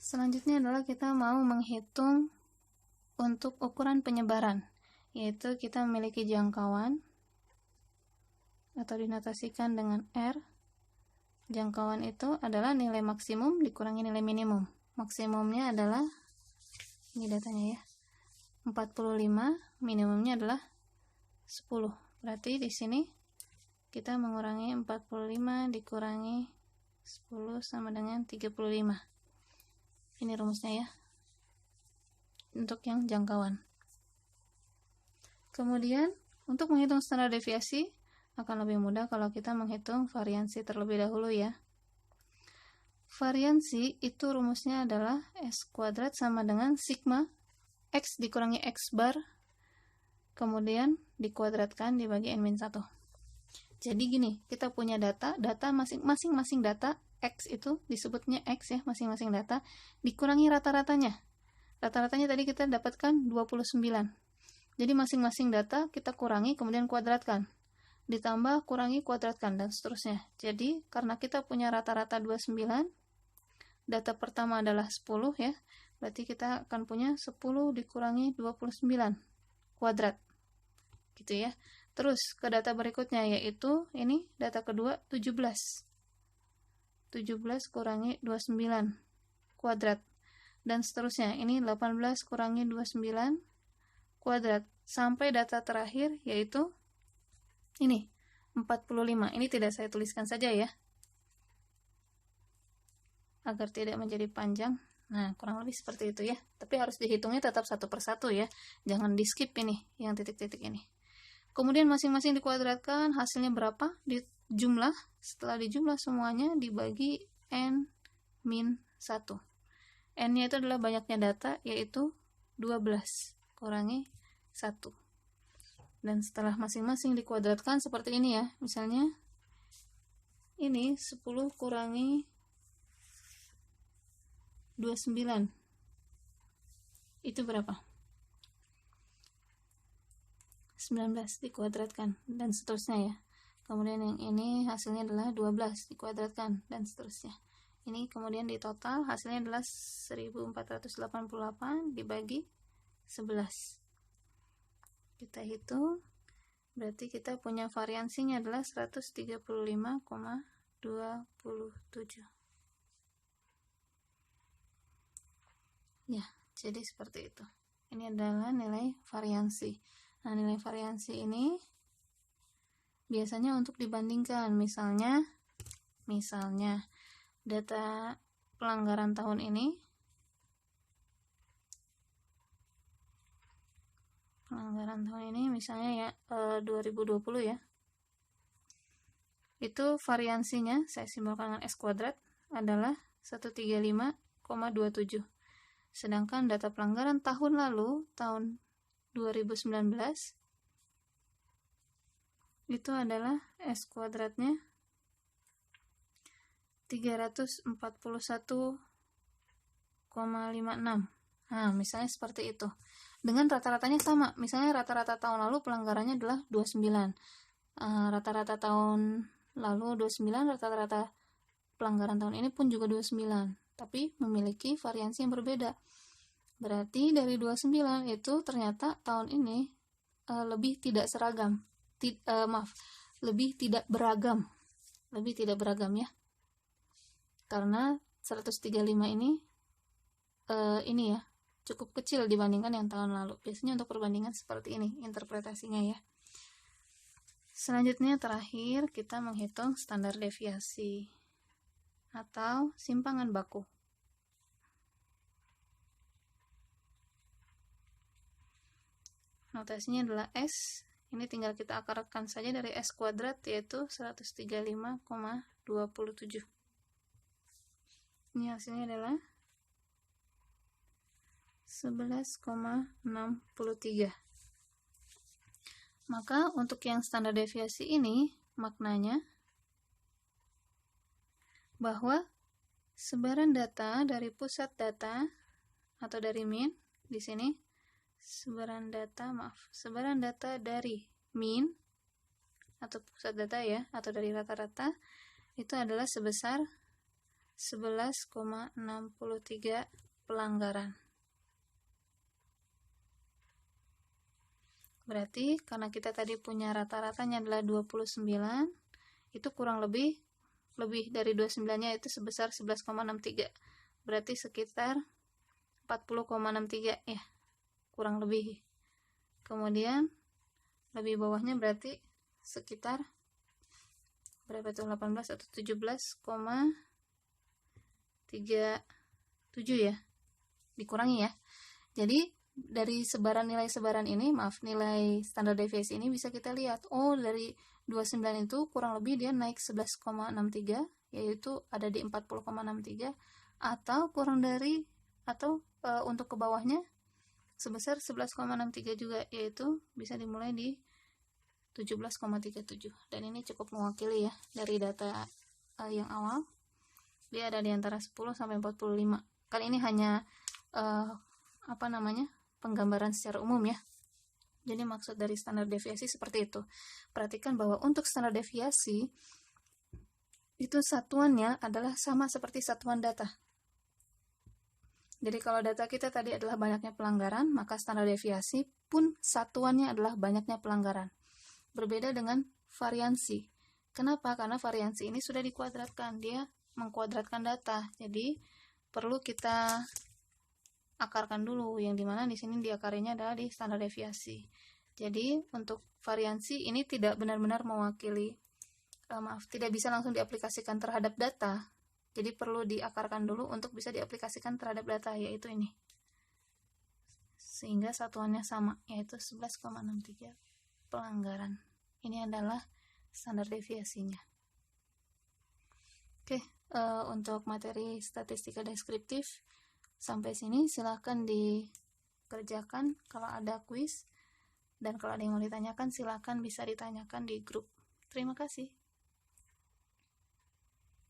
Selanjutnya adalah kita mau menghitung untuk ukuran penyebaran, yaitu kita memiliki jangkauan atau dinotasikan dengan R. Jangkauan itu adalah nilai maksimum dikurangi nilai minimum. Maksimumnya adalah, ini datanya ya, 45, minimumnya adalah 10. Berarti di sini kita mengurangi 45 dikurangi 10 sama dengan 35. Ini rumusnya ya, untuk yang jangkauan. Kemudian, untuk menghitung standar deviasi, akan lebih mudah kalau kita menghitung variansi terlebih dahulu ya. Variansi itu rumusnya adalah S kuadrat sama dengan sigma X dikurangi X bar, kemudian dikuadratkan dibagi N-1. Jadi gini, kita punya data masing-masing data X itu disebutnya X ya, masing-masing data, dikurangi rata-ratanya. Rata-ratanya tadi kita dapatkan 29. Jadi masing-masing data kita kurangi, kemudian kuadratkan. Ditambah, kurangi, kuadratkan, dan seterusnya. Jadi, karena kita punya rata-rata 29, data pertama adalah 10 ya, berarti kita akan punya 10 dikurangi 29 kuadrat. Gitu ya. Terus, ke data berikutnya, yaitu, ini data kedua, 17. 17 kurangi 29 kuadrat. Dan seterusnya, ini 18 kurangi 29 kuadrat. Sampai data terakhir, yaitu ini 45. Ini tidak saya tuliskan saja ya, agar tidak menjadi panjang. Nah, kurang lebih seperti itu ya. Tapi harus dihitungnya tetap satu persatu ya. Jangan di skip ini, yang titik-titik ini. Kemudian masing-masing dikuadratkan, hasilnya berapa? Dijumlah. Setelah dijumlah semuanya dibagi N-1. N-nya itu adalah banyaknya data, yaitu 12 kurangi 1. Dan setelah masing-masing dikuadratkan seperti ini ya. Misalnya ini 10 kurangi 29. Itu berapa? 19 dikuadratkan dan seterusnya ya. Kemudian yang ini hasilnya adalah 12 dikuadratkan dan seterusnya. Ini kemudian di total hasilnya adalah 1488 dibagi 11. Kita hitung, berarti kita punya variansinya adalah 135,27. Ya, jadi seperti itu. Ini adalah nilai variansi. Nah, nilai variansi ini biasanya untuk dibandingkan. Misalnya data pelanggaran tahun ini, misalnya ya 2020 ya, itu variansinya saya simbolkan dengan S kuadrat adalah 135,27. Sedangkan data pelanggaran tahun lalu, tahun 2019, itu adalah S kuadratnya 341,56. Nah, misalnya seperti itu. Dengan rata-ratanya sama. Misalnya rata-rata tahun lalu pelanggarannya adalah 29. Rata-rata tahun lalu 29, rata-rata pelanggaran tahun ini pun juga 29. Tapi memiliki variansi yang berbeda. Berarti dari 29 itu ternyata tahun ini lebih tidak seragam. Lebih tidak beragam. Lebih tidak beragam ya. Karena 135 ini ya, cukup kecil dibandingkan yang tahun lalu. Biasanya untuk perbandingan seperti ini interpretasinya ya. Selanjutnya terakhir kita menghitung standar deviasi atau simpangan baku. Notasinya adalah S. Ini tinggal kita akarkan saja dari S kuadrat, yaitu 135,27. Ini hasilnya adalah 11,63. Maka untuk yang standar deviasi ini maknanya bahwa sebaran data dari pusat data atau dari min di sini, sebaran data dari min atau pusat data ya, atau dari rata-rata itu adalah sebesar 11,63 pelanggaran. Berarti karena kita tadi punya rata-ratanya adalah 29, itu kurang lebih dari 29-nya itu sebesar 11,63. Berarti sekitar 40,63 ya, kurang lebih. Kemudian lebih bawahnya berarti sekitar berapa tuh, 18 atau 17,37 ya, dikurangi ya. Jadi dari nilai sebaran ini, nilai standar deviasi ini bisa kita lihat, oh dari 29 itu kurang lebih dia naik 11,63, yaitu ada di 40,63, atau kurang dari, atau untuk ke bawahnya sebesar 11,63 juga, yaitu bisa dimulai di 17,37. Dan ini cukup mewakili ya dari data yang awal, dia ada di antara 10 sampai 45. Kali ini hanya penggambaran secara umum ya. Jadi maksud dari standar deviasi seperti itu. Perhatikan bahwa untuk standar deviasi itu satuannya adalah sama seperti satuan data. Jadi kalau data kita tadi adalah banyaknya pelanggaran, maka standar deviasi pun satuannya adalah banyaknya pelanggaran. Berbeda dengan variansi. Kenapa? Karena variansi ini sudah dikuadratkan, dia mengkuadratkan data. Jadi perlu kita akarkan dulu, yang dimana di sini diakarinya adalah di standar deviasi. Jadi untuk variansi ini tidak benar-benar mewakili, tidak bisa langsung diaplikasikan terhadap data. Jadi perlu diakarkan dulu untuk bisa diaplikasikan terhadap data, yaitu ini. Sehingga satuannya sama, yaitu 11,63 pelanggaran. Ini adalah standar deviasinya. Oke, untuk materi statistika deskriptif sampai sini, silahkan dikerjakan. Kalau ada kuis dan kalau ada yang mau ditanyakan, silahkan bisa ditanyakan di grup. Terima kasih.